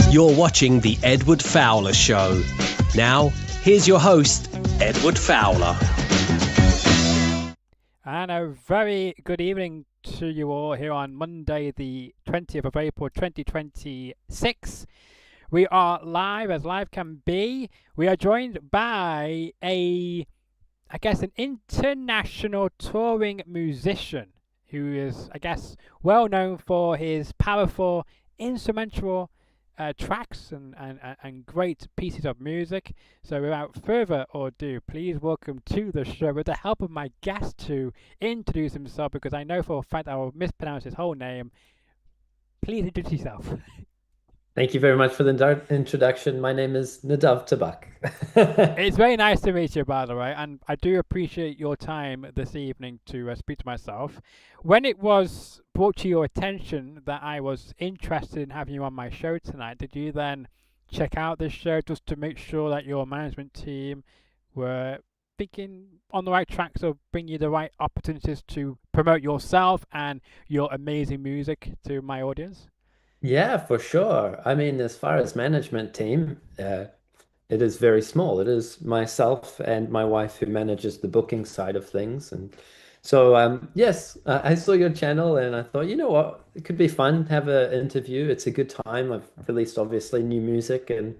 You're watching The Edward Fowler Show. Now, here's your host, Edward Fowler. And a very good evening to you all here on Monday, the 20th of April, 2026. We are live as live can be. We are joined by an international touring musician who is, well known for his powerful instrumental tracks and great pieces of music. So without further ado, please welcome to the show, with the help of my guest, to introduce himself, because I know for a fact I will mispronounce his whole name. Please introduce yourself. Thank you very much for the introduction. My name is Nadav Tabak. It's very nice to meet you, by the way, and I do appreciate your time this evening to speak to myself. When it was brought to your attention that I was interested in having you on my show tonight, did you then check out this show just to make sure that your management team were thinking on the right tracks of bringing you the right opportunities to promote yourself and your amazing music to my audience? Yeah, for sure. I mean, as far as management team, it is very small. It is myself and my wife who manages the booking side of things. And so, yes, I saw your channel and I thought, you know what, it could be fun to have an interview. It's a good time. I've released obviously new music, and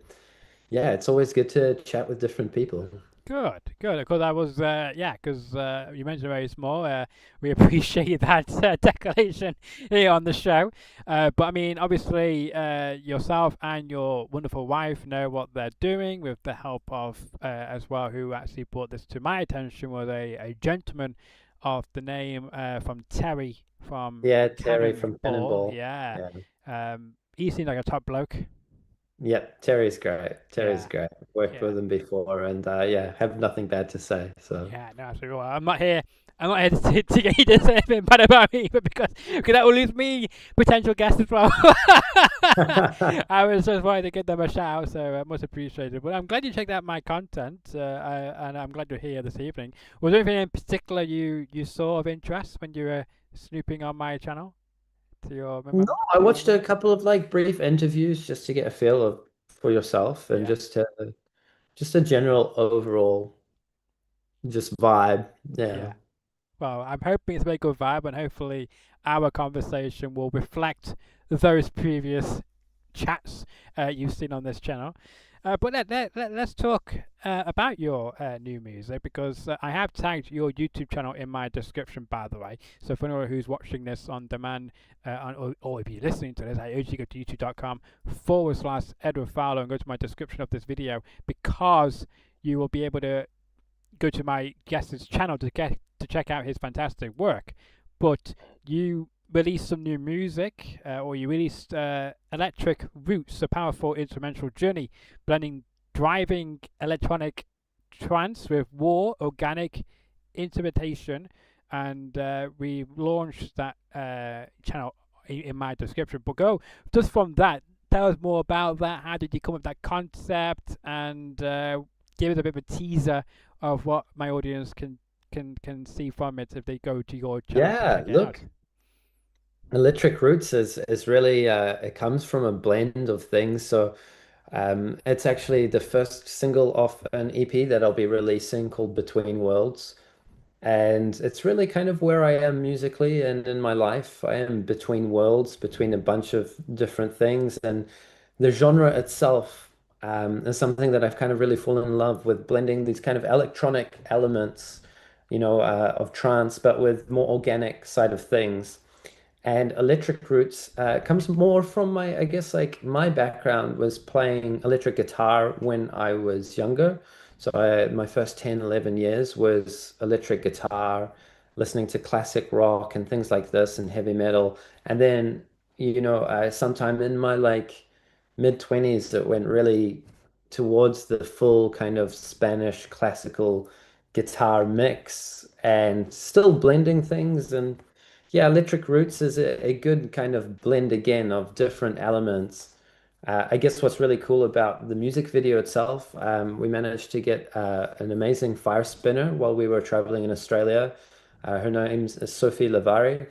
yeah, it's always good to chat with different people. Good. Because I was, because you mentioned very small. We appreciate that declaration here on the show. But I mean, obviously, yourself and your wonderful wife know what they're doing, with the help of, as well, who actually brought this to my attention, was a gentleman of the name from Terry from Yeah, Terry from Cannonball. Cannonball. Yeah. Yeah. He seemed like a top bloke. Yep, Terry's great. Terry's Yeah. great. Worked with him before, and yeah, have nothing bad to say. So Yeah, no, absolutely. Well, I'm not here. I'm not here to get you to say anything bad about me, but because that will lose me potential guests as well. I was just wanting to give them a shout out, so much appreciated. But I'm glad you checked out my content, and I'm glad you're here this evening. Was there anything in particular you saw of interest when you were snooping on my channel? To your no, I watched a couple of like brief interviews just to get a feel of for yourself, and Yeah. just a general overall just vibe. Yeah. Yeah. Well, I'm hoping it's a very good vibe, and hopefully our conversation will reflect those previous chats you've seen on this channel. But let's talk about your new music, because I have tagged your YouTube channel in my description, by the way. So for anyone who's watching this on demand, or if you're listening to this, I urge you to go to youtube.com/Edward Fowler and go to my description of this video, because you will be able to go to my guest's channel to check out his fantastic work. But you released some new music, or you released Electric Roots, a powerful instrumental journey blending driving electronic trance with raw organic instrumentation, and we launched that channel in my description. But go just from that, tell us more about that. How did you come up with that concept, and give us a bit of a teaser of what my audience can see from it if they go to your channel. Yeah, look, Electric Roots is really it comes from a blend of things. So it's actually the first single off an EP that I'll be releasing called Between Worlds. And it's really kind of where I am musically and in my life. I am between worlds, between a bunch of different things. And the genre itself is something that I've kind of really fallen in love with, blending these kind of electronic elements, of trance, but with more organic side of things. And Electric Roots comes more from my, I guess, like my background was playing electric guitar when I was younger. So my first 10, 11 years was electric guitar, listening to classic rock and things like this and heavy metal. And then, sometime in my like mid-20s, it went really towards the full kind of Spanish classical guitar mix and still blending things. And yeah, Electric Roots is a good kind of blend again of different elements. I guess what's really cool about the music video itself, we managed to get an amazing fire spinner while we were traveling in Australia. Her name is Sophie Lavari,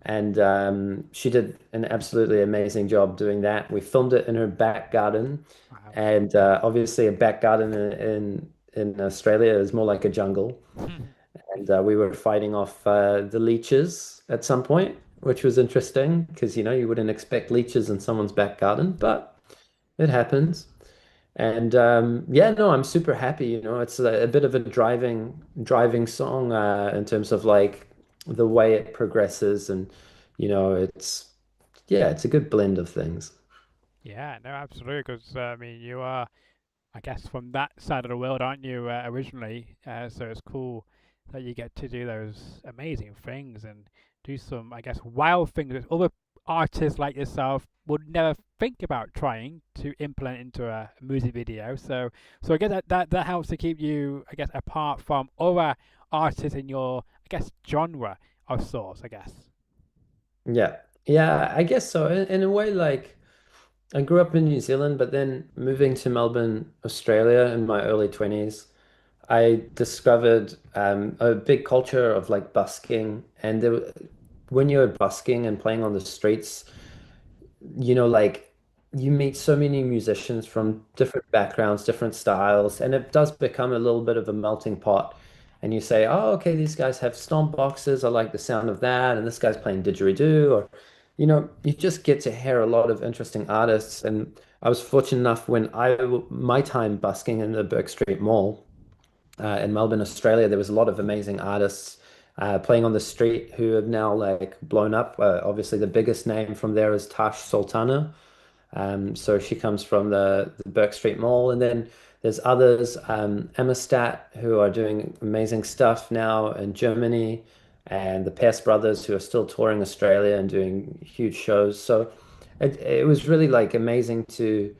and she did an absolutely amazing job doing that. We filmed it in her back garden, Wow. and obviously a back garden in Australia is more like a jungle. And we were fighting off the leeches at some point, which was interesting because you wouldn't expect leeches in someone's back garden, but it happens. And yeah, no, I'm super happy. It's a bit of a driving song in terms of like the way it progresses, and it's yeah, it's a good blend of things. Yeah, no, absolutely. Because I mean, you are, I guess, from that side of the world, aren't you, originally? So it's cool that you get to do those amazing things and do some, I guess, wild things that other artists like yourself would never think about trying to implement into a music video. So I guess that helps to keep you, I guess, apart from other artists in your, I guess, genre of sorts, I guess. Yeah, yeah, I guess so. In a way, like I grew up in New Zealand, but then moving to Melbourne, Australia in my early 20s. I discovered a big culture of like busking, and when you're busking and playing on the streets, like you meet so many musicians from different backgrounds, different styles, and it does become a little bit of a melting pot. And you say, oh, okay, these guys have stomp boxes. I like the sound of that. And this guy's playing didgeridoo, or, you just get to hear a lot of interesting artists. And I was fortunate enough when my time busking in the Burke Street Mall in Melbourne, Australia, there was a lot of amazing artists playing on the street who have now like blown up. Obviously, the biggest name from there is Tash Sultana. So she comes from the Burke Street Mall, and then there's others, Amistad, who are doing amazing stuff now in Germany, and the Pest Brothers, who are still touring Australia and doing huge shows. So it was really like amazing to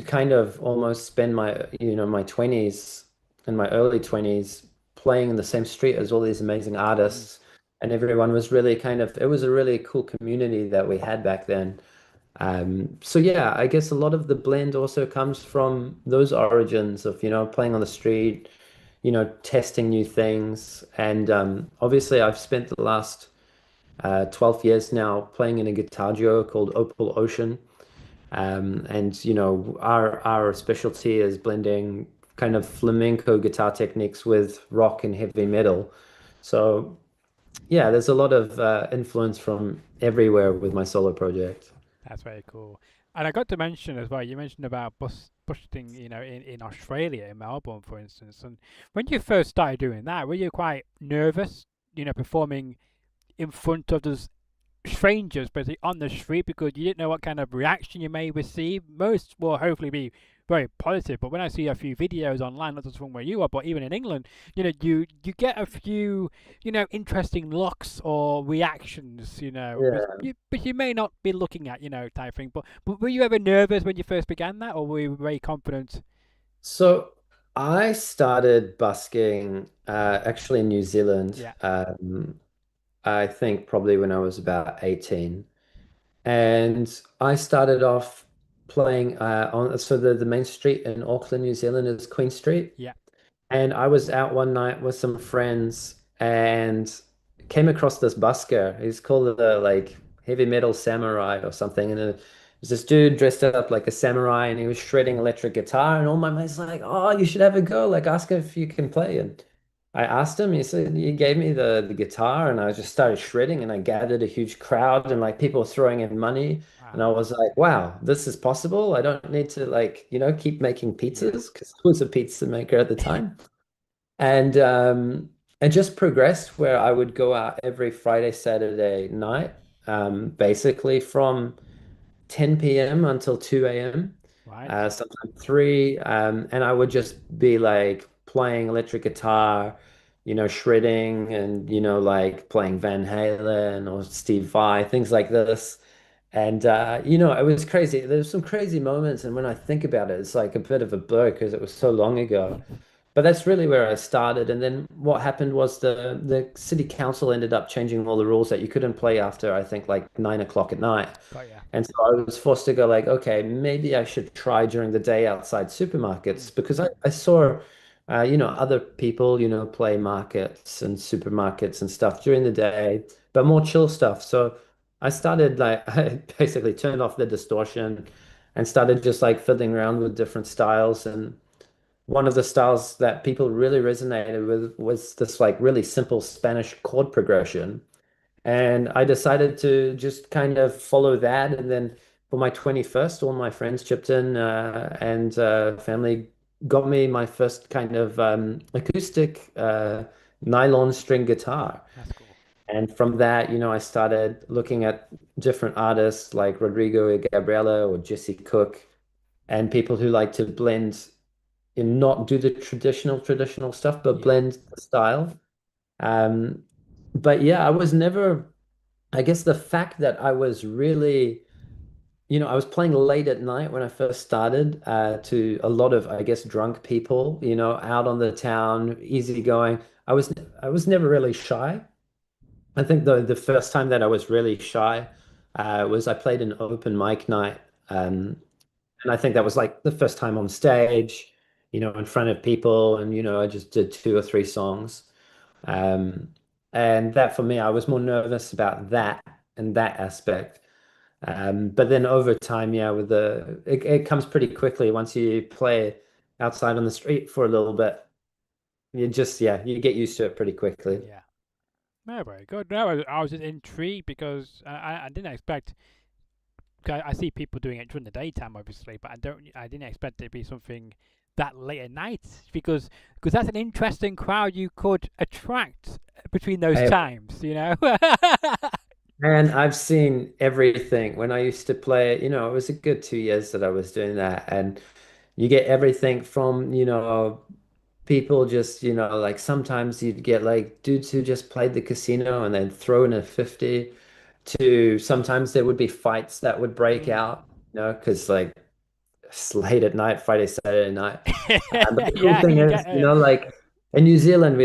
kind of almost spend my 20s and my early 20s playing in the same street as all these amazing Mm. artists. And everyone was really it was a really cool community that we had back then. So yeah, I guess a lot of the blend also comes from those origins of, playing on the street, testing new things. And obviously I've spent the last 12 years now playing in a guitar duo called Opal Ocean. And our specialty is blending kind of flamenco guitar techniques with rock and heavy metal. So yeah, there's a lot of influence from everywhere with my solo project. That's very cool. And I got to mention as well, you mentioned about busting, in Australia, in Melbourne, for instance. And when you first started doing that, were you quite nervous, performing in front of those strangers, basically on the street, because you didn't know what kind of reaction you may receive? Most will hopefully be very positive, but when I see a few videos online, not just from where you are, but even in England, you get a few, interesting looks or reactions, Yeah. but you may not be looking at, type thing. But were you ever nervous when you first began that, or were you very confident? So I started busking actually in New Zealand. Yeah, I think probably when I was about 18. And I started off playing on so the main street in Auckland, New Zealand is Queen Street. yeah, And I was out one night with some friends and came across this busker. He's called the like heavy metal samurai or something. And it was this dude dressed up like a samurai, and he was shredding electric guitar. And all my mates were like, "Oh, you should have a go. Like, ask him if you can play." And I asked him. He said he gave me the guitar, and I just started shredding. And I gathered a huge crowd, and like people were throwing in money. And I wow, was like, "Wow, this is possible. I don't need to like keep making yeah, pizzas because I was a pizza maker at the time." And just progressed where I would go out every Friday, Saturday night, basically from 10 p.m. until 2 a.m., right, sometimes 3. And I would just be like playing electric guitar, shredding and, like playing Van Halen or Steve Vai, things like this. And, it was crazy. There's some crazy moments. And when I think about it, it's like a bit of a blur because it was so long ago. But that's really where I started. And then what happened was the city council ended up changing all the rules that you couldn't play after, I think, like 9 o'clock at night. got ya. And so I was forced to go like, okay, maybe I should try during the day outside Mm. supermarkets because I saw Other people, play markets and supermarkets and stuff during the day, but more chill stuff. So I started like, I basically turned off the distortion and started just like fiddling around with different styles. And one of the styles that people really resonated with was this like really simple Spanish chord progression. And I decided to just kind of follow that. And then for my 21st, all my friends chipped in and family got me my first kind of acoustic nylon string guitar. That's cool. And from that, I started looking at different artists like Rodrigo Gabriela or Jesse Cook and people who like to blend and not do the traditional stuff, but Yeah. blend the style. Um, but yeah, I was never I guess the fact that I was really, I was playing late at night when I first started to a lot of, I guess, drunk people, out on the town, easygoing. I was never really shy. I think the first time that I was really shy was I played an open mic night. And I think that was like the first time on stage, in front of people. And, I just did two or three songs. Um, and that for me, I was more nervous about that and that aspect. But then over time, yeah, it comes pretty quickly once you play outside on the street for a little bit. You get used to it pretty quickly. Yeah. No, very good. No, I was just intrigued because I didn't expect. 'Cause I see people doing it during the daytime, obviously, but I didn't expect it to be something that late at night because that's an interesting crowd you could attract between those I, times, you know. and I've seen everything when I used to play, it was a good 2 years that I was doing that. And you get everything from, people just, like sometimes you'd get like dudes who just played the casino and then throw in a 50 to sometimes there would be fights that would break Mm. out, because like it's late at night, Friday, Saturday night. But the cool Yeah, thing you is, get it. like in New Zealand,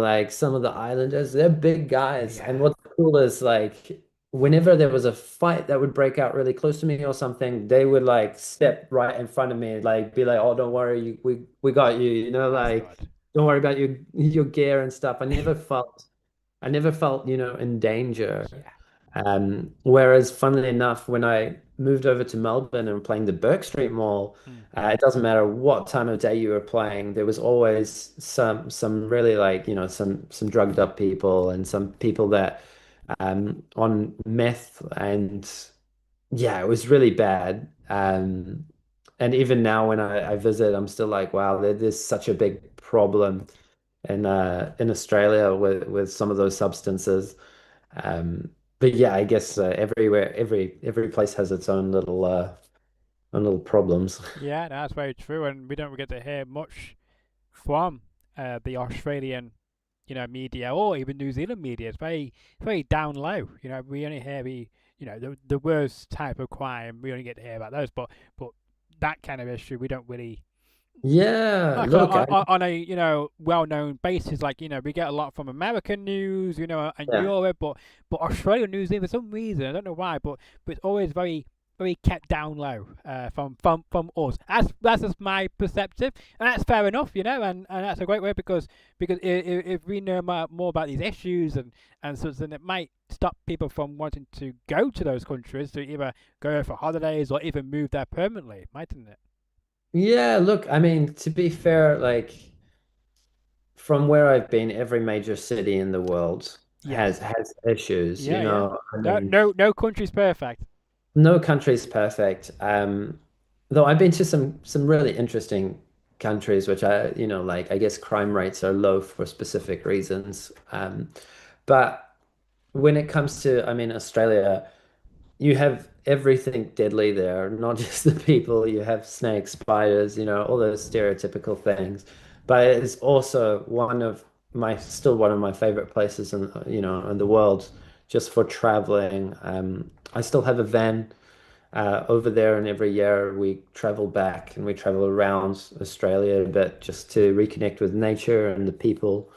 like some of the islanders, they're big guys. And Yeah, what's cool is like whenever there was a fight that would break out really close to me or something, they would like step right in front of me, like be like, "Oh, don't worry, we got you," that's like good. don't worry about your gear and stuff. I never felt, in danger. Yeah. Whereas, funnily enough, when I moved over to Melbourne and playing the Burke Street Mall, Mm. it doesn't matter what time of day you were playing, there was always some really like, some drugged up people and some people that on meth and yeah, it was really bad. And even now when I visit, I'm still like, wow, there's such a big problem in Australia with some of those substances. But yeah, I guess everywhere, every place has its own little problems. Yeah, no, that's very true, and we don't get to hear much from the Australian, media or even New Zealand media. It's very down low. We only hear the worst type of crime. We only get to hear about those, but that kind of issue we don't really Yeah, like look, on a well-known basis. Like we get a lot from American news, and yeah, Europe, but Australia news for some reason I don't know why, but it's always very kept down low from us. That's just my perspective, and that's fair enough, and that's a great way because if we know more about these issues and such, then it might stop people from wanting to go to those countries to either go for holidays or even move there permanently, mightn't it? yeah. Look, I mean, to be fair, like from where I've been, every major city in the world Yeah, has issues. yeah. I No, mean, no country's perfect. no country's perfect. Though I've been to some really interesting countries, which like I guess crime rates are low for specific reasons. But when it comes to, I mean, Australia, you have everything deadly there, not just the people. You have snakes, spiders, all those stereotypical things. But it's also still one of my favorite places in the world, just for traveling. I still have a van over there, and every year we travel back and we travel around Australia a bit just to reconnect with nature and the people.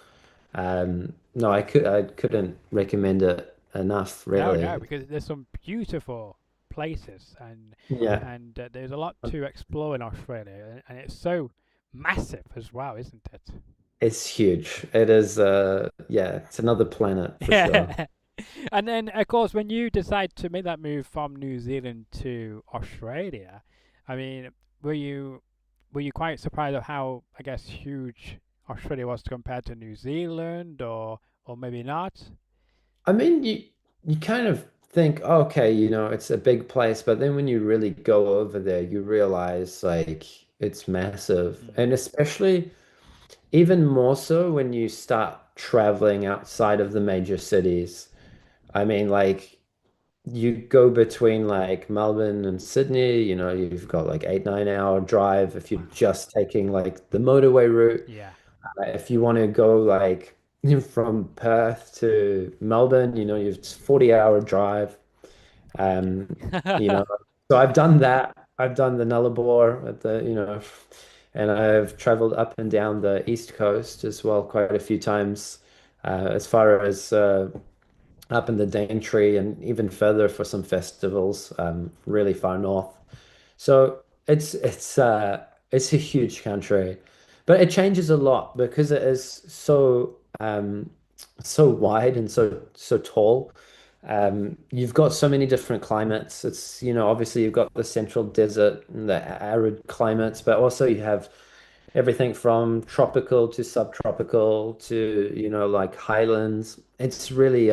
No, I couldn't recommend it enough, No, no, really. because there's some beautiful places and Yeah. and there's a lot to explore in Australia, and it's so massive as well, isn't it? It's huge. It is, yeah, it's another planet for sure. Yeah. And then, of course, when you decide to make that move from New Zealand to Australia, I mean, were you were you quite surprised of how, I guess, huge Australia was compared to New Zealand, or maybe not? I mean, you kind of think, okay, it's a big place, but then when you really go over there, you realize like it's massive. Mm. And especially even more so when you start traveling outside of the major cities. I mean, like you go between like Melbourne and Sydney, you've got like 8, 9 hour drive if you're Wow. just taking like the motorway route. Yeah. If you want to go like from Perth to Melbourne, you've 40-hour drive. Um, you know, so I've done that. I've done the Nullarbor at and I've traveled up and down the East Coast as well quite a few times, as far as up in the Daintree and even further for some festivals, really far north. So it's a huge country, but it changes a lot because it is so wide and so tall. You've got so many different climates. It's, obviously you've got the central desert and the arid climates, but also you have everything from tropical to subtropical to, like highlands. It's really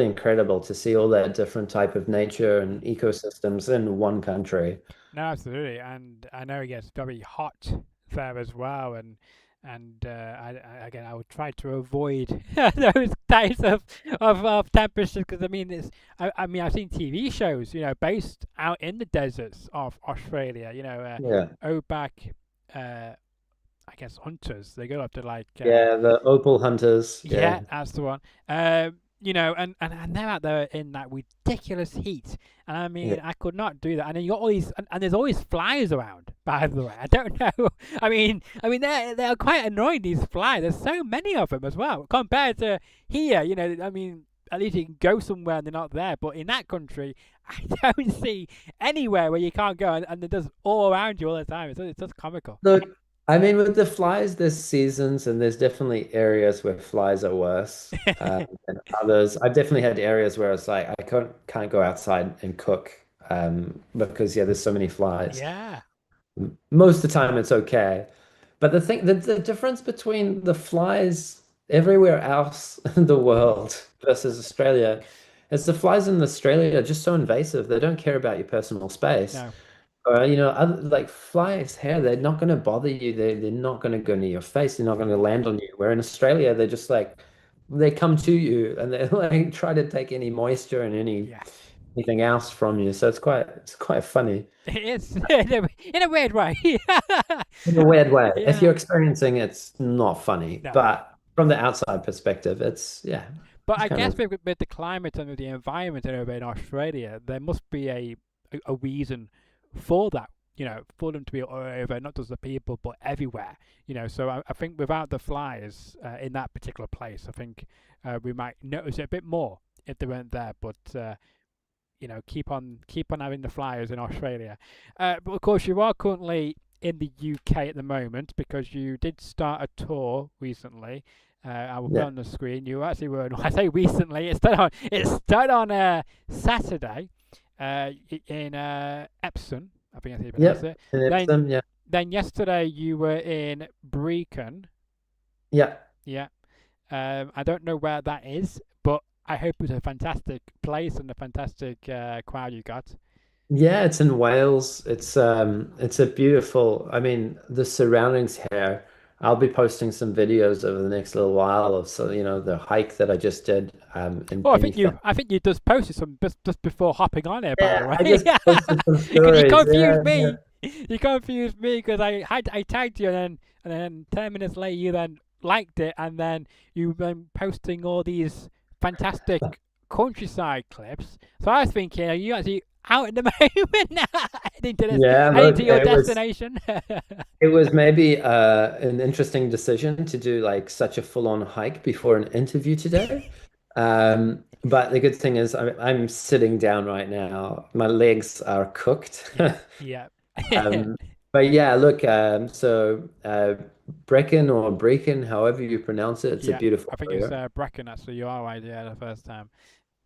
incredible to see all that different type of nature and ecosystems in one country. No, absolutely, and I know it gets very hot there as well, and again, I would try to avoid those types of temperatures because I mean, I mean, I've seen TV shows, based out in the deserts of Australia, Yeah. outback, uh, I guess hunters. They go up to like Yeah, the opal hunters. yeah, Yeah. that's the one. And they're out there in that ridiculous heat. And I Yeah. mean, I could not do that. And then you got all these, and there's always flies around. By the way, I don't know. I mean, they're quite annoying. These flies. There's so many of them as well compared to here. I mean, at least you can go somewhere and they're not there. But in that country, I don't see anywhere where you can't go, and they're just all around you all the time. It's just comical. Look, I mean, with the flies, there's seasons and there's definitely areas where flies are worse than others. I've definitely had areas where it's like I can't go outside and cook because yeah, there's so many flies. Yeah. Most of the time it's okay. But the difference between the flies everywhere else in the world versus Australia is the flies in Australia are just so invasive. They don't care about your personal space. No. Or, other, like flies here, they're not going to bother you. They're not going to go near your face. They're not going to land on you. Where in Australia, they're just like, they come to you and they like try to take any moisture and Yeah. anything else from you. So it's quite funny. It is in a weird way. In a weird way. If Yeah. you're experiencing it, it's not funny. No. But from the outside perspective, yeah, But it's I kind guess of with the climate and with the environment over in Australia, there must be a reason for that. For them to be all over, not just the people, but everywhere. So I think without the flies in that particular place, I think we might notice it a bit more if they weren't there. But keep on having the flyers in Australia. But of course, you are currently in the UK at the moment because you did start a tour recently. I will put it yeah, on the screen. You actually were. I say recently. It started on Saturday in Epsom. I think that's how you pronounce yep. it. And Then Epsom, yeah, then yesterday you were in Brecon. yeah. Yeah. I don't know where that is, but I hope it's a fantastic place and a fantastic crowd you got. Yeah, it's in Wales. It's a beautiful, I mean, the surroundings here. I'll be posting some videos over the next little while of the hike that I just did in Oh, I think Pennyfell. you just posted some just before hopping on it. By the Yeah, way, I just posted some because you stories. confused Yeah, yeah. me. You confused me because I tagged you and then 10 minutes later you then liked it and then you then posting all these fantastic countryside clips. So I was thinking, are you actually out at the moment now, Yeah, heading look, to your destination? it was maybe an interesting decision to do like such a full-on hike before an interview today. But the good thing is I'm sitting down right now. My legs are cooked. Yeah, yeah. Um, But yeah, look, Brecon or Brecon, however you pronounce it, it's a Yeah, beautiful I think it's area. Brecon. Actually, you are right. Yeah, the first time.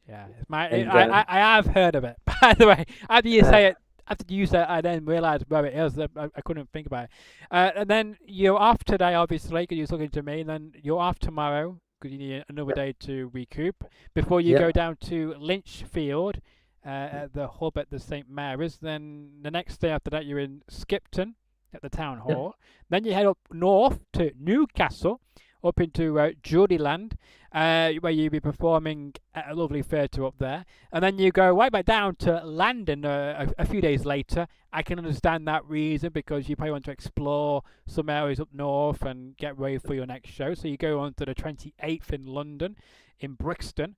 Yeah, it's my. And I have heard of it. By the way, after you uh, say it, after you say it, I then realised where it is. I couldn't think about it. And then you're off today, obviously, because you're talking to me. And then you're off tomorrow because you need another day to recoup before you go yeah, down to Lynchfield, at the hub at the St Mary's. Then the next day after that, you're in Skipton at the town yeah. hall. Then you head up north to Newcastle, up into Judyland, where you'll be performing at a lovely theatre up there. And then you go right back down to London a few days later. I can understand that reason because you probably want to explore some areas up north and get ready for your next show. So you go on to the 28th in London, in Brixton.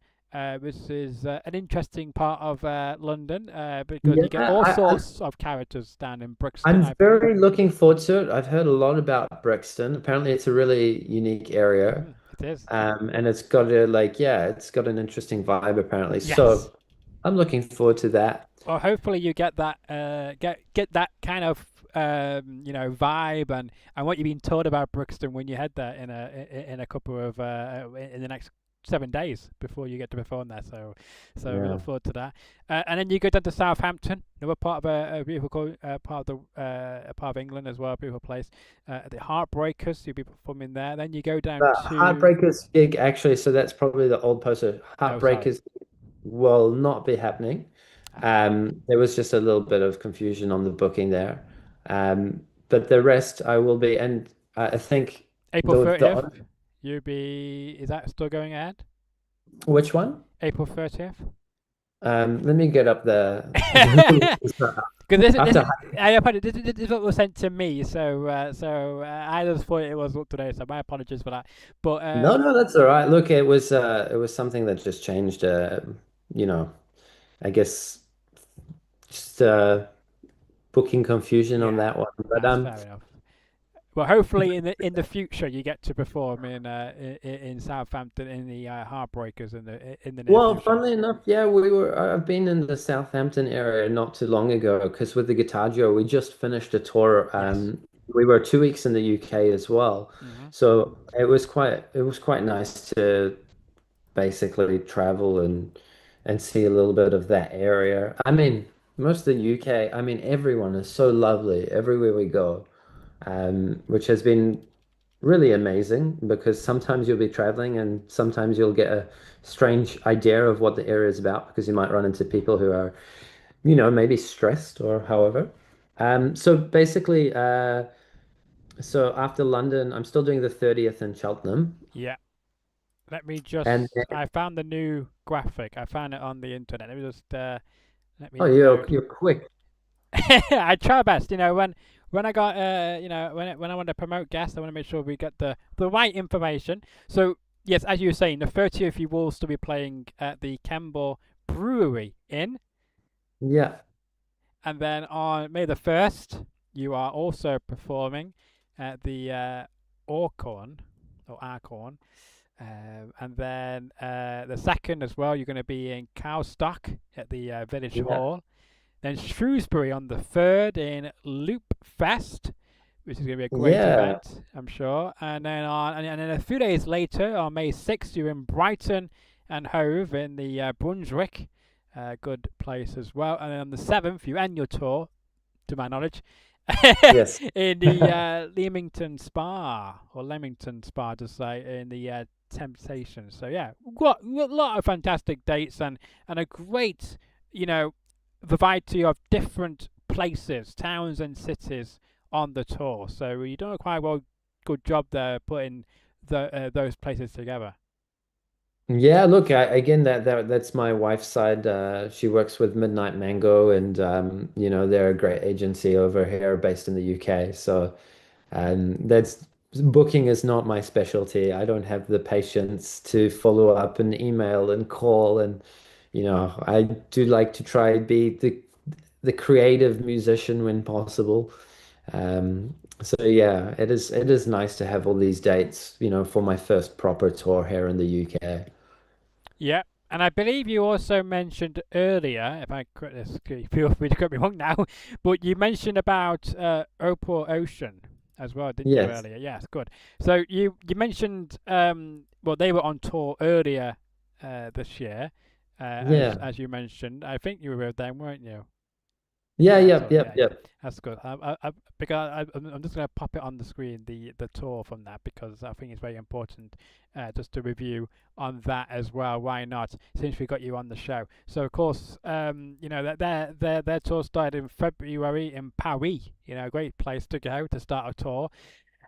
Which is an interesting part of London because Yeah, you get all sorts of characters down in Brixton, I'm I believe. very looking forward to it. I've heard a lot about Brixton. Apparently, it's a really unique area. It is. And it's got a like, yeah, it's got an interesting vibe apparently. Yes. So I'm looking forward to that. Well, hopefully you get that get that kind of vibe and what you've been told about Brixton when you head there in a couple of in the next 7 days before you get to perform there. So we look Yeah. forward to that. And then you go down to Southampton, another part of a beautiful part of the part of England as well, a beautiful place. The Heartbreakers, you'll be performing there. Then you go down The to Heartbreakers gig, actually, so that's probably the old poster. oh sorry. Heartbreakers will not be happening. Ah, There was just a little bit of confusion on the booking there. But the rest I will be, and I think April the 30th, you'll be. Is that still going ahead? which one? April 30th. Let me get up the Because after. I apologize. This is what was sent to me, I just thought it was up today. So my apologies for that. But No, no, that's all right. Look, it was something that just changed. You know, I guess just booking confusion on yeah, that one. But that's fair enough. Well, hopefully in the future you get to perform in Southampton in the Heartbreakers in the near well, future. funnily enough, yeah, I've been in the Southampton area not too long ago because with the Guitar Duo, we just finished a tour. Yes. We were 2 weeks in the UK as well, Hmm. so it was quite nice to basically travel and see a little bit of that area. I mean, most of the UK, I mean, everyone is so lovely everywhere we go, which has been really amazing because sometimes you'll be traveling and sometimes you'll get a strange idea of what the area is about because you might run into people who are, maybe stressed or however. So basically, so after London, I'm still doing the 30th in Cheltenham. Yeah. Let me And just. I found the new graphic. I found it on the internet. Let me just. Let me oh, load. you're quick. I try best. When I got when I want to promote guests, I want to make sure we get the right information. So yes, as you were saying, the 30th you will still be playing at the Kemble Brewery Inn, Yeah. and then on May the 1st you are also performing at the Orcorn or Arcorn. And then the second as well, you're going to be in Cowstock at the Village Yeah. Hall. Then Shrewsbury on the 3rd in Loop Fest, which is going to be a great Yeah. event, I'm sure. And then a few days later, on May 6th, you're in Brighton and Hove in the Brunswick, good place as well. And then on the 7th, you end your tour, to my knowledge, Yes. in the Leamington Spa, to say, in the Temptation. So yeah, got a lot of fantastic dates and a great, you know, variety of different places, towns and cities on the tour. So you done a quite good job there putting those places together. Yeah, look, again, that's my wife's side. She works with Midnight Mango, and they're a great agency over here, based in the UK. So, that's booking is not my specialty. I don't have the patience to follow up and email and call, and I do like to try be the creative musician when possible. So yeah, it is nice to have all these dates, for my first proper tour here in the UK. Yeah. And I believe you also mentioned earlier, if I correct this, feel free to cut me wrong now, but you mentioned about Opal Ocean as well, didn't you, Yes. earlier? Yes, good. So you mentioned, well, they were on tour earlier this year, Yeah. as you mentioned. I think you were with them, weren't you? Yeah, I yep, thought, yep, yeah, yeah, yep. that's good. Because I'm just going to pop it on the screen, the tour from that, because I think it's very important just to review on that as well. Why not? Since we got you on the show. So of course, you know that their tour started in February in Paris. You know, a great place to go to start a tour,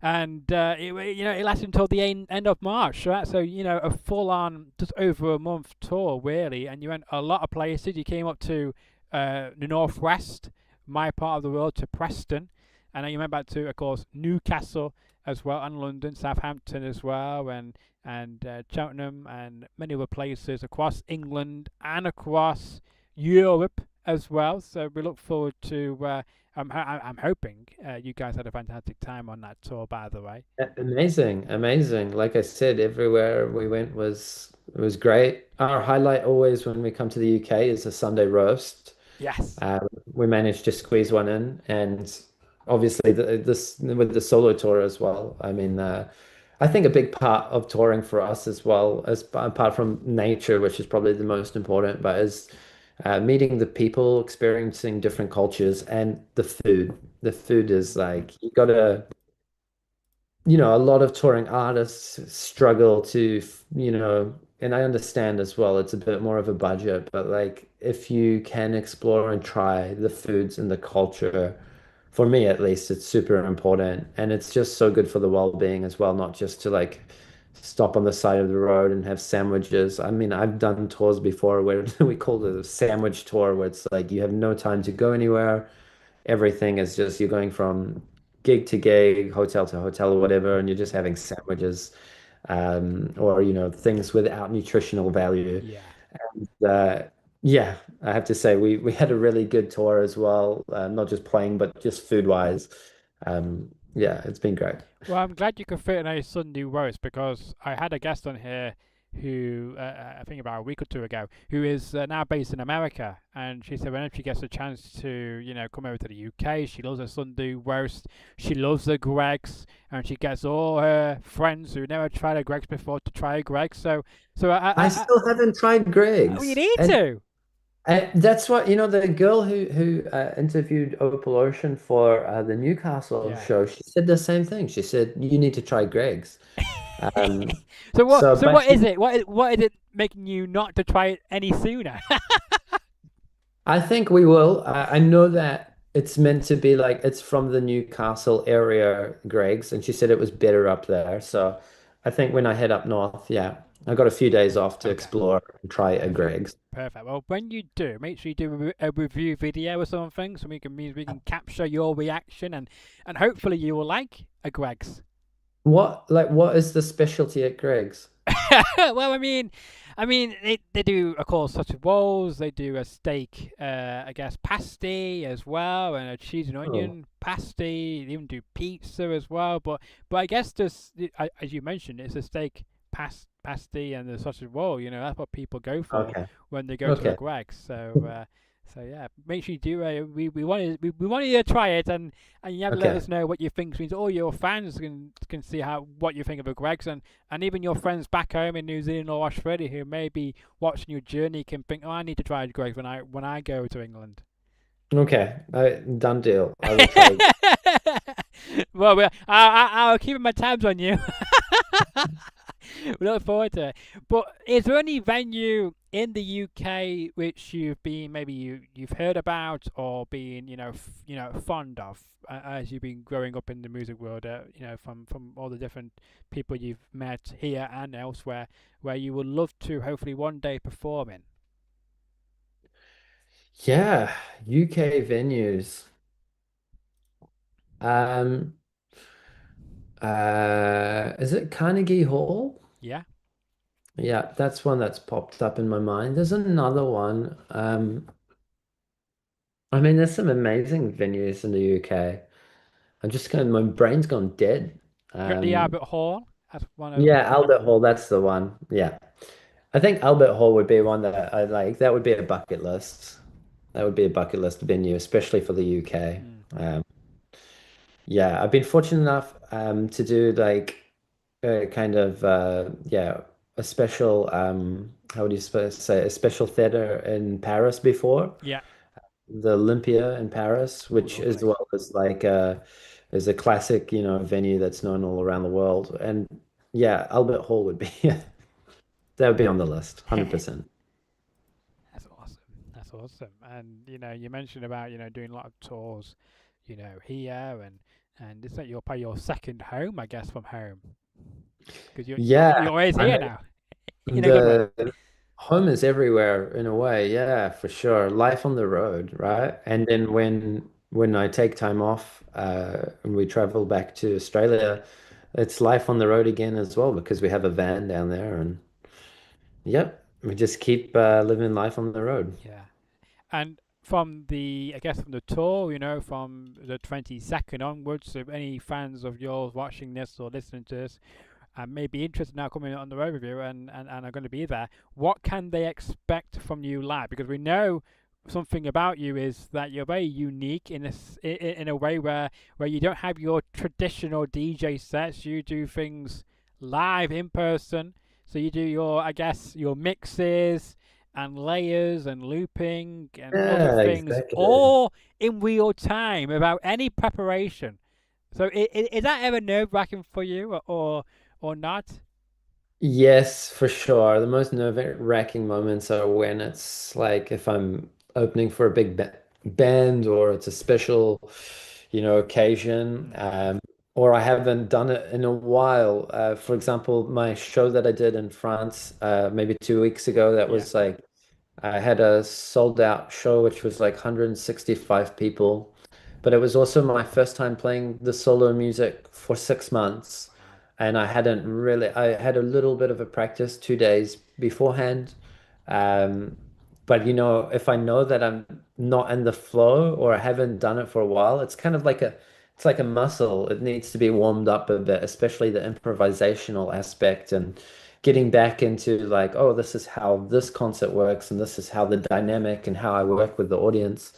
and it lasted until the end of March, right? So a full on, just over a month tour, really, and you went a lot of places. You came up to the northwest, my part of the world, to Preston, and then you went back to, of course, Newcastle as well, and London, Southampton as well, and Cheltenham, and many other places across England and across Europe as well. So we look forward to. I'm hoping you guys had a fantastic time on that tour, by the way. Amazing, amazing. Like I said, everywhere we went was great. Our highlight always when we come to the UK is a Sunday roast. Yes. Uh, we managed to squeeze one in, and obviously this with the solo tour as well. I mean, I think a big part of touring for us as well, as apart from nature, which is probably the most important, but is meeting the people, experiencing different cultures, and the food. The food is like you gotta a lot of touring artists struggle to, and I understand as well, it's a bit more of a budget, but like if you can explore and try the foods and the culture, for me at least, it's super important. And it's just so good for the well-being as well, not just to like stop on the side of the road and have sandwiches. I mean, I've done tours before where we call it a sandwich tour, where it's like you have no time to go anywhere, everything is just you're going from gig to gig, hotel to hotel, or whatever, and you're just having sandwiches, or things without nutritional value. Yeah. Uh, yeah, I have to say we had a really good tour as well, not just playing, but just food wise. Yeah, it's been great. Well, I'm glad you could fit in a Sunday roast, because I had a guest on here who, I think about a week or two ago, who is now based in America, and she said whenever she gets a chance to, come over to the UK, she loves a Sunday roast. She loves the Greggs, and she gets all her friends who never tried a Greggs before to try a Greggs. So I still haven't tried you Greg's, need and to. that's what the girl who interviewed Opal Ocean for the Newcastle Yeah. show. She said the same thing. She said you need to try Greg's. Um, So what? so, So but what is she, it? What is it making you not to try it any sooner? I think we will. I know that it's meant to be like it's from the Newcastle area, Greg's, and she said it was better up there. So I think when I head up north, yeah, I got a few days off to Okay. explore and try a Perfect. Greg's. Perfect. Well, when you do, make sure you do a review video or something, so we can capture your reaction, and hopefully you will like a Greg's. What is the specialty at Greg's? Well, I mean, they do, of course, such as rolls. They do a steak, I guess, pasty as well, and a cheese and Oh, onion pasty. They even do pizza as well. But I guess this, as you mentioned, it's a steak pasty and the sausage roll. That's what people go for okay. when they go to a Okay. Greggs. So yeah, make sure you do. We want you to try it, and you have to let Okay. us know what you think. Means all your fans can see what you think of a Greggs, and even your friends back home in New Zealand or Australia who may be watching your journey can think, oh, I need to try Greggs when I go to England. Okay. Done deal. I will try. I'll keep my tabs on you. We look forward to it. But is there any venue in the UK which you've heard about or been fond of as you've been growing up in the music world? From all the different people you've met here and elsewhere, where you would love to hopefully one day perform in. Yeah, UK venues. Um, is it Carnegie Hall? Yeah, Yeah, that's one that's popped up in my mind. There's another one. I mean, there's some amazing venues in the UK. My brain's gone dead. you got the Um, Albert Hall. That's one of yeah, Albert Hall, that's the one. Yeah. I think Albert Hall would be one that I like. That would be a bucket list. That would be a bucket list venue, especially for the UK. Mm. Um, yeah, I've been fortunate enough to do like a kind of yeah, a special how do you say a special theater in Paris before, Yeah. the Olympia in Paris, Oh, which as lovely. well as like is a classic, venue that's known all around the world. And yeah, Albert Hall would be that would be on the list, 100%. That's awesome. That's awesome. And you mentioned about doing a lot of tours, here and is that your probably your second home, I guess, from home because you're Yeah, always I here mean now in a good way. the home is everywhere in a way, yeah, for sure. Life on the road, Mm. right? And then when I take time off and we travel back to Australia, it's life on the road again as well because we have a van down there and yep, we just keep living life on the road. Yeah. And from the, I guess, from the tour, from the 22nd onwards, if any fans of yours watching this or listening to this and may be interested now coming on the road with you and are going to be there, what can they expect from you live? Because we know something about you is that you're very unique in a way where you don't have your traditional DJ sets. You do things live in person. So you do your, I guess, your mixes and layers and looping and other Yeah, things exactly. all in real time without any preparation. So is that ever nerve wracking for you or not? Yes, for sure. The most nerve-wracking moments are when it's like if I'm opening for a big ba band or it's a special, occasion, Mm. or I haven't done it in a while. For example, my show that I did in France, maybe 2 weeks ago, that Yeah. was like I had a sold out show, which was like 165 people. But it was also my first time playing the solo music for 6 months. Wow. And I had a little bit of a practice 2 days beforehand. Um, but if I know that I'm not in the flow or I haven't done it for a while, it's like a muscle. It needs to be warmed up a bit, especially the improvisational aspect and getting back into like, oh, this is how this concert works, and this is how the dynamic and how I work with the audience.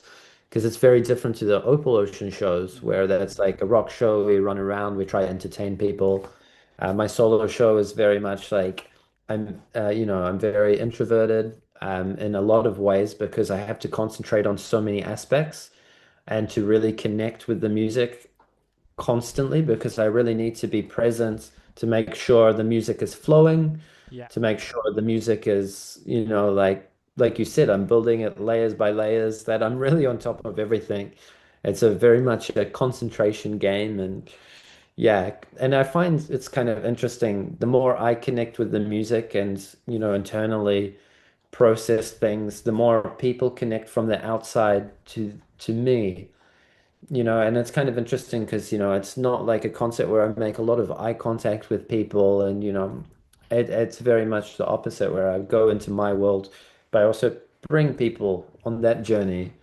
Because it's very different to the Opal Ocean shows Mm. where that's like a rock show. We run around, we try to entertain people. My solo show is very much like I'm very introverted in a lot of ways because I have to concentrate on so many aspects and to really connect with the music constantly because I really need to be present to make sure the music is flowing, Yeah. to make sure the music is, like you said, I'm building it layers by layers, that I'm really on top of everything. It's a very much a concentration game and yeah, and I find it's kind of interesting. The more I connect with the music and, internally process things, the more people connect from the outside to me. And it's kind of interesting because, it's not like a concert where I make a lot of eye contact with people and, it's very much the opposite where I go into my world, but I also bring people on that journey.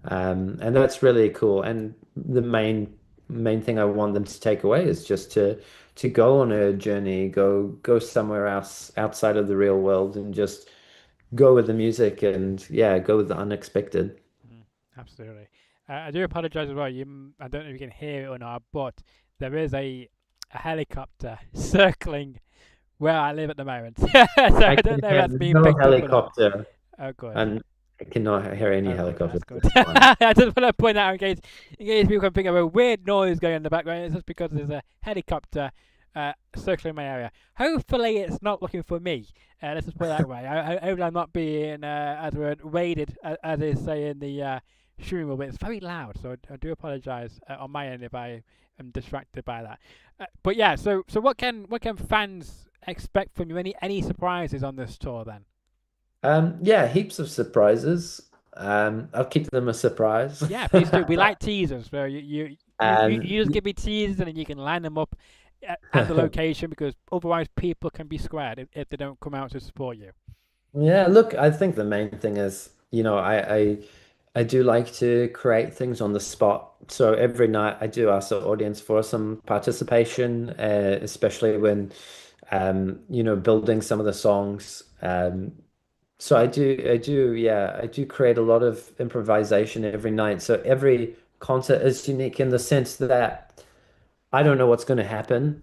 And that's really cool. And the main thing I want them to take away is just to go on a journey, go somewhere else outside of the real world and just go with the music and yeah, go with the unexpected. Mm. Absolutely. I do apologize as well. I don't know if you can hear it or not, but there is a helicopter circling where I live at the moment. So I I don't can know if hear that's being no picked up or not. helicopter. Oh, good. And I cannot hear any Oh, good. helicopters. That's good. That's fine. I just want to point out in case people can pick up a weird noise going in the background. It's just because there's a helicopter circling my area. Hopefully, it's not looking for me. Let's just put it that way. I hope I'm not being as we're raided, as they say in the stream room. But it's very loud, so I do apologise on my end if I am distracted by that. But yeah, so what can fans expect from you? Any surprises on this tour then? Yeah, heaps of surprises. I'll keep them a surprise. Yeah, please do. We like teasers. So you And just give me teasers and then you can line them up at the location because otherwise people can be squared if they don't come out to support you. yeah, look, I think the main thing is, I do like to create things on the spot. So every night I do ask the audience for some participation, especially when building some of the songs. So I do create a lot of improvisation every night. So every concert is unique in the sense that I don't know what's going to happen,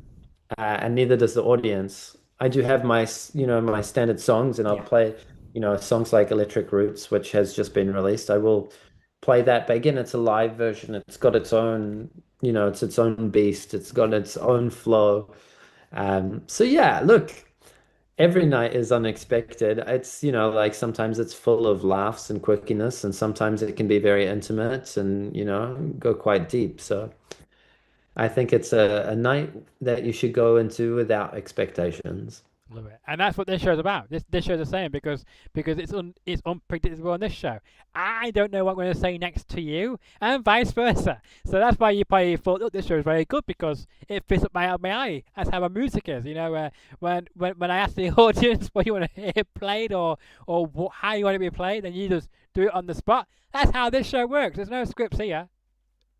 and neither does the audience. I do have my standard songs, and I'll Yeah. play, songs like Electric Roots, which has just been released. I will play that, but again, it's a live version. It's got its own, it's its own beast. It's got its own flow. So yeah, look, every night is unexpected. It's, like sometimes it's full of laughs and quirkiness, and sometimes it can be very intimate and, go quite deep. So I think it's a night that you should go into without expectations. Love it, and that's what this show's about. This show's the same because it's unpredictable on this show. I don't know what I'm going to say next to you, and vice versa. So that's why you probably thought, oh, this show is very good because it fits up my eye. That's how my music is. When I ask the audience what you want to hear played or how you want to be played, then you just do it on the spot. That's how this show works. There's no scripts here.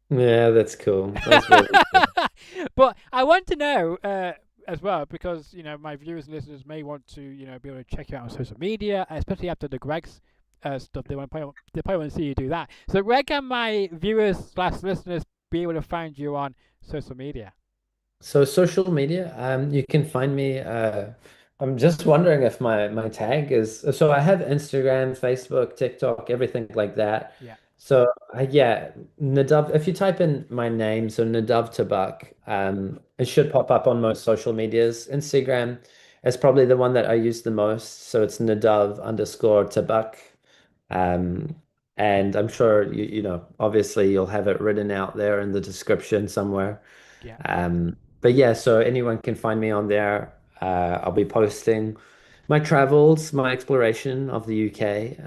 Yeah, that's cool. That's really cool. But I want to know as well because my viewers and listeners may want to be able to check you out on social media, especially after the Greg's stuff. They probably want to see you do that. So where can my viewers slash listeners be able to find you on social media? So social media, you can find me. I'm just wondering if my tag is. So I have Instagram, Facebook, TikTok, everything like that. Yeah, So yeah, Nadav. If you type in my name, so Nadav Tabak, it should pop up on most social medias. Instagram is probably the one that I use the most. So it's Nadav underscore Tabak. Um, and I'm sure obviously you'll have it written out there in the description somewhere. yeah. But yeah, so anyone can find me on there. I'll be posting my travels, my exploration of the UK,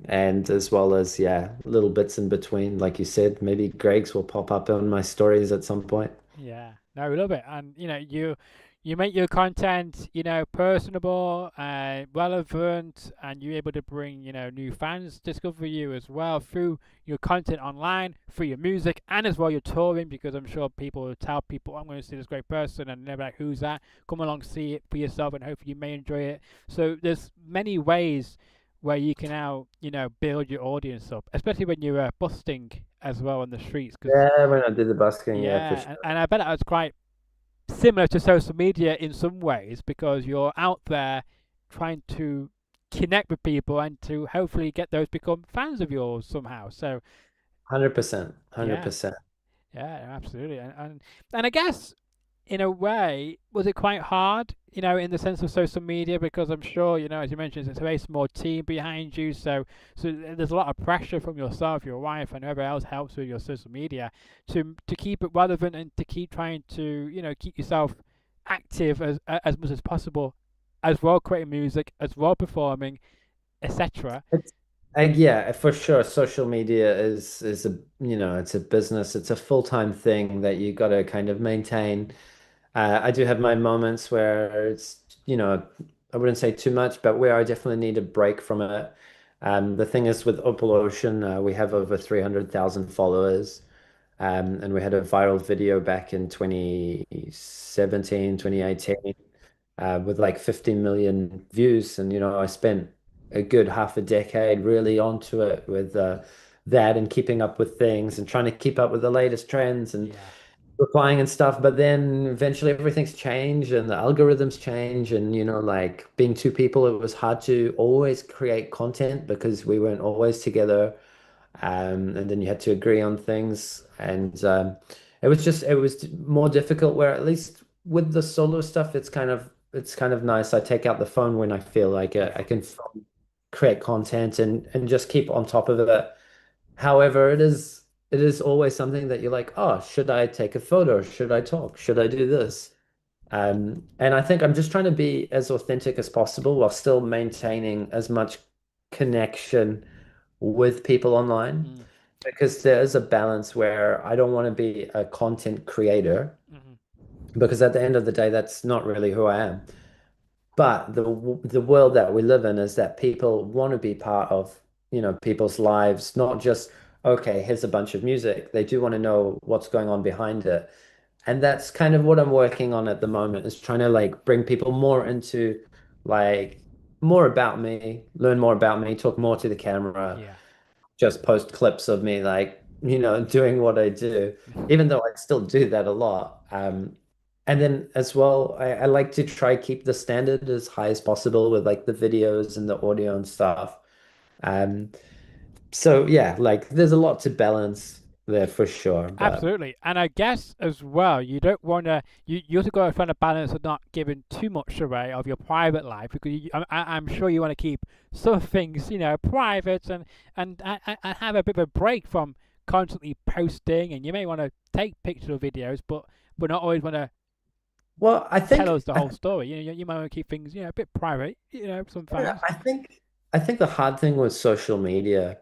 and as well as, yeah, little bits in between. Like you said, maybe Greg's will pop up on my stories at some point. Yeah, no, we love it, and you make your content personable and relevant, and you're able to bring new fans discover you as well through your content online, through your music, and as well you're touring because I'm sure people will tell people I'm going to see this great person, and they're like, who's that? Come along, see it for yourself, and hopefully you may enjoy it. So there's many ways where you can now build your audience up, especially when you're busting as well on the streets, because Yeah, when I did the busking, yeah, for yeah, sure. and I bet that was quite similar to social media in some ways because you're out there trying to connect with people and to hopefully get those become fans of yours somehow. So 100%, yeah, 100%. yeah, absolutely, and I guess in a way, was it quite hard, in the sense of social media? Because I'm sure, as you mentioned, it's a very small team behind you, so there's a lot of pressure from yourself, your wife, and whoever else helps with your social media to keep it relevant and to keep trying to, keep yourself active as much as possible, as well creating music, as well performing, etc. It's, yeah, for sure. Social media is a it's a business. It's a full-time thing that you got to kind of maintain. I do have my moments where it's, I wouldn't say too much, but where I definitely need a break from it. The thing is with Opal Ocean, we have over 300,000 followers. And we had a viral video back in 2017, 2018, with like 15 million views. And, I spent a good half a decade really onto it with that and keeping up with things and trying to keep up with the latest trends and Yeah, replying and stuff. But then eventually everything's changed and the algorithms change. And, like being two people, it was hard to always create content because we weren't always together. And then you had to agree on things. And it was more difficult where at least with the solo stuff, it's kind of nice. I take out the phone when I feel like it. yeah, I can create content and just keep on top of it. However, it is always something that you're like, oh, should I take a photo? Should I talk? Should I do this? And I think I'm just trying to be as authentic as possible while still maintaining as much connection with people online mm, because there is a balance where I don't want to be a content creator hmm, because at the end of the day, that's not really who I am. But the world that we live in is that people want to be part of, people's lives, not just, okay, here's a bunch of music. They do want to know what's going on behind it. And that's kind of what I'm working on at the moment, is trying to like bring people more into like more about me, learn more about me, talk more to the camera, Yeah. just post clips of me like, doing what I do, even though I still do that a lot. And then as well, I like to try keep the standard as high as possible with like the videos and the audio and stuff. Um, so yeah, like there's a lot to balance there for sure. But Absolutely, and I guess as well, you don't want to. You also got to find a balance of not giving too much away of your private life, because I'm sure you want to keep some things, private, and have a bit of a break from constantly posting. And you may want to take pictures or videos, but not always want to well, tell us the whole story. You might want to keep things, a bit private. yeah, Sometimes. I think the hard thing with social media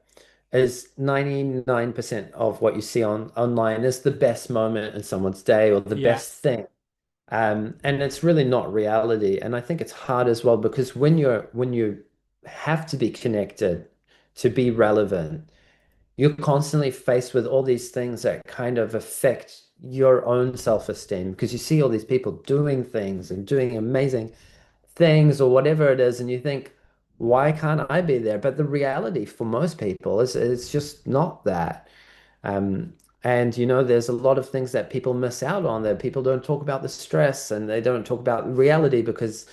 is 99% of what you see on online is the best moment in someone's day or the Yeah. best thing. And it's really not reality. And I think it's hard as well because when you have to be connected to be relevant, you're constantly faced with all these things that kind of affect your own self-esteem because you see all these people doing things and doing amazing things or whatever it is, and you think, why can't I be there? But the reality for most people is it's just not that. Um, and there's a lot of things that people miss out on that people don't talk about the stress and they don't talk about reality because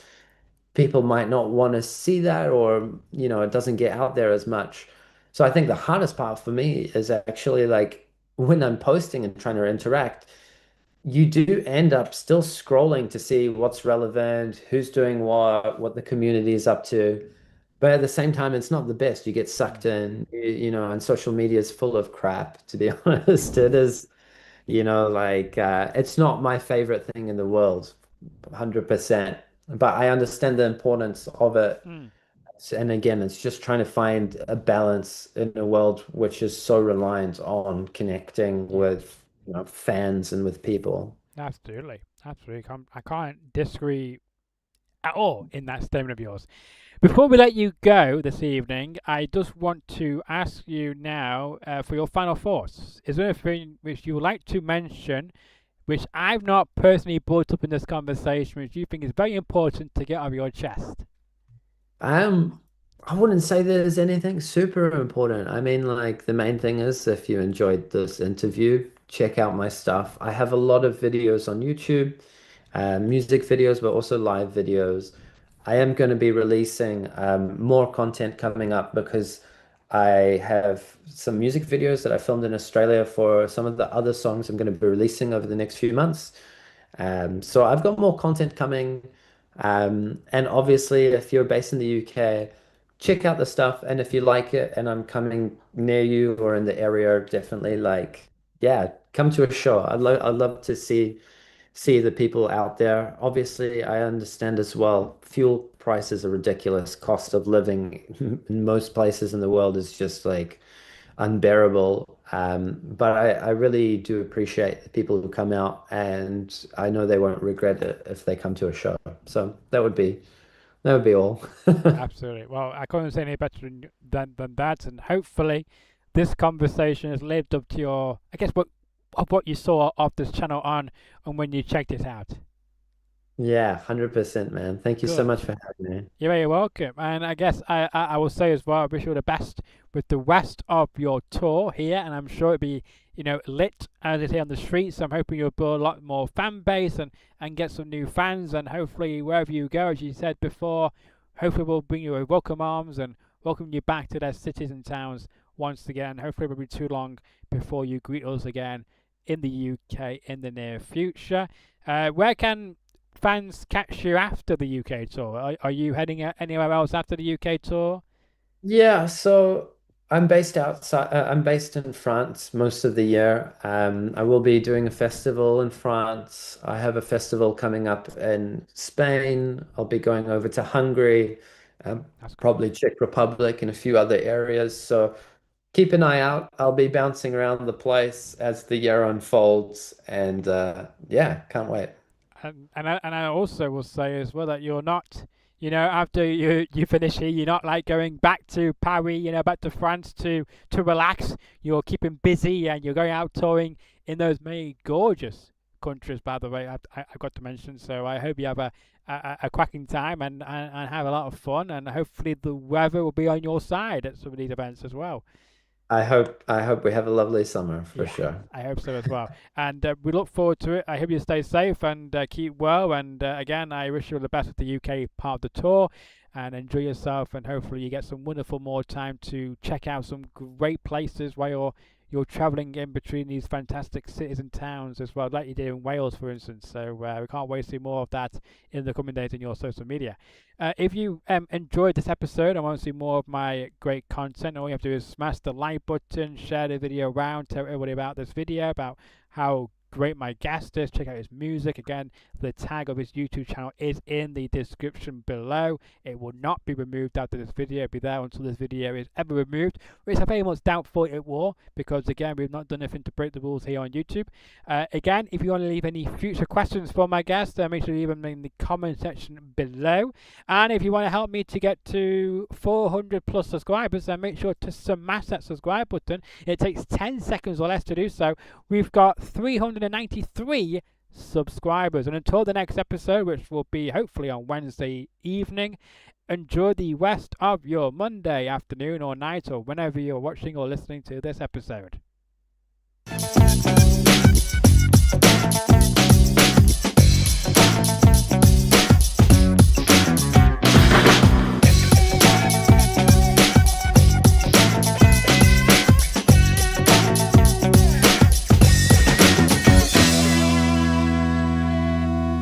people might not want to see that or, it doesn't get out there as much. So I think the hardest part for me is actually like when I'm posting and trying to interact, you do end up still scrolling to see what's relevant, who's doing what the community is up to. But at the same time, it's not the best. You get sucked Mm. in, and social media is full of crap, to be honest. It is, like it's not my favorite thing in the world, 100%. But I understand the importance of it. Mm. And again, it's just trying to find a balance in a world which is so reliant on connecting Yeah. with, fans and with people. Absolutely. Absolutely. I can't disagree at all in that statement of yours. Before we let you go this evening, I just want to ask you now for your final thoughts. Is there anything which you would like to mention, which I've not personally brought up in this conversation, which you think is very important to get off your chest? Um, I wouldn't say there's anything super important. I mean, like the main thing is if you enjoyed this interview, check out my stuff. I have a lot of videos on YouTube, music videos, but also live videos. I am going to be releasing more content coming up because I have some music videos that I filmed in Australia for some of the other songs I'm going to be releasing over the next few months. So I've got more content coming. And obviously, if you're based in the UK, check out the stuff. And if you like it and I'm coming near you or in the area, definitely like, yeah, come to a show. I'd love to see the people out there. Obviously, I understand as well, fuel prices are ridiculous. Cost of living in most places in the world is just like unbearable. But I really do appreciate the people who come out, and I know they won't regret it if they come to a show. So that would be all. Absolutely. Well, I couldn't say any better than that, and hopefully, this conversation has lived up to your, I guess, what you saw of this channel on and when you checked it out. Yeah, 100%, man. Thank you so Good. much for having me. You're very welcome. And I guess I will say as well, I wish you all the best with the rest of your tour here. And I'm sure it'll be, lit as they say on the streets. I'm hoping you'll build a lot more fan base and get some new fans. And hopefully, wherever you go, as you said before, hopefully we'll bring you with welcome arms and welcome you back to their cities and towns once again. Hopefully, it won't be too long before you greet us again in the UK in the near future. Where can fans catch you after the UK tour? Are you heading anywhere else after the UK tour? Yeah, so I'm based in France most of the year. I will be doing a festival in France. I have a festival coming up in Spain. I'll be going over to Hungary, That's cool. probably Czech Republic and a few other areas. So keep an eye out. I'll be bouncing around the place as the year unfolds, and yeah, can't wait. And I also will say as well that you're not, after you finish here, you're not like going back to Paris, back to France to relax. You're keeping busy and you're going out touring in those many gorgeous countries, by the way, I've got to mention. So I hope you have a cracking time and have a lot of fun, and hopefully the weather will be on your side at some of these events as well. I hope we have a lovely summer for sure. I hope so as well. And we look forward to it. I hope you stay safe and keep well. And again, I wish you all the best with the UK part of the tour. And enjoy yourself. And hopefully you get some wonderful more time to check out some great places while you're travelling in between these fantastic cities and towns as well, like you did in Wales, for instance. So we can't wait to see more of that in the coming days in your social media. If you enjoyed this episode and want to see more of my great content, all you have to do is smash the like button, share the video around, tell everybody about this video, about how great my guest is. Check out his music. Again, the tag of his YouTube channel is in the description below. It will not be removed after this video. It'll be there until this video is ever removed, which I very much doubtful it will, because again, we've not done anything to break the rules here on YouTube. Again, if you want to leave any future questions for my guest, make sure you leave them in the comment section below. And if you want to help me to get to 400 plus subscribers, then make sure to smash that subscribe button. It takes 10 seconds or less to do so. We've got 393 subscribers. And until the next episode, which will be hopefully on Wednesday evening, enjoy the rest of your Monday afternoon or night, or whenever you're watching or listening to this episode.